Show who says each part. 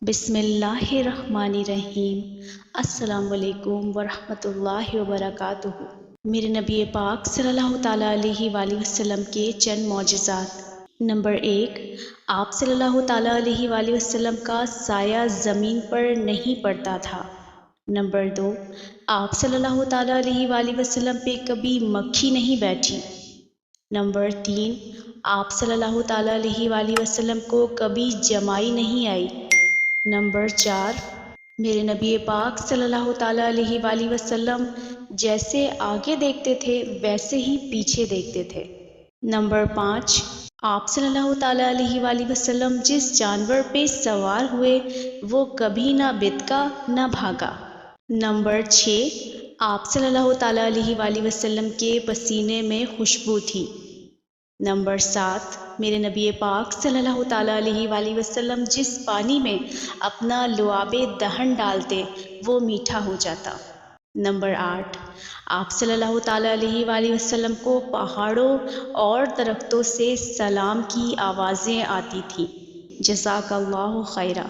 Speaker 1: بسم اللہ الرحمن الرحیم۔ السلام علیکم ورحمۃ اللہ وبرکاتہ۔ میرے نبی پاک صلی اللہ تعالیٰ علیہ وآلہ وسلم کے چند معجزات۔ نمبر 1، آپ صلی اللہ تعالیٰ علیہ وآلہ وسلم کا سایہ زمین پر نہیں پڑتا تھا۔ نمبر 2، آپ صلی اللہ تعالیٰ علیہ وآلہ وسلم پہ کبھی مکھی نہیں بیٹھی۔ نمبر 3، آپ صلی اللہ تعالیٰ علیہ وآلہ وسلم کو کبھی جمائی نہیں آئی۔ نمبر 4، میرے نبی پاک صلی اللہ تعالیٰ علیہ وآلہ وسلم جیسے آگے دیکھتے تھے ویسے ہی پیچھے دیکھتے تھے۔ نمبر 5، آپ صلی اللہ تعالیٰ علیہ وآلہ وسلم جس جانور پہ سوار ہوئے وہ کبھی نہ بتکا نہ بھاگا۔ نمبر 6، آپ صلی اللہ تعالیٰ علیہ وآلہ وسلم کے پسینے میں خوشبو تھی۔ نمبر 7، میرے نبی پاک صلی اللہ تعالیٰ علیہ وآلہ وسلم جس پانی میں اپنا لعاب دہن ڈالتے وہ میٹھا ہو جاتا۔ نمبر 8، آپ صلی اللہ تعالیٰ علیہ وآلہ وسلم کو پہاڑوں اور درختوں سے سلام کی آوازیں آتی تھیں۔ جزاک اللہ خیرہ۔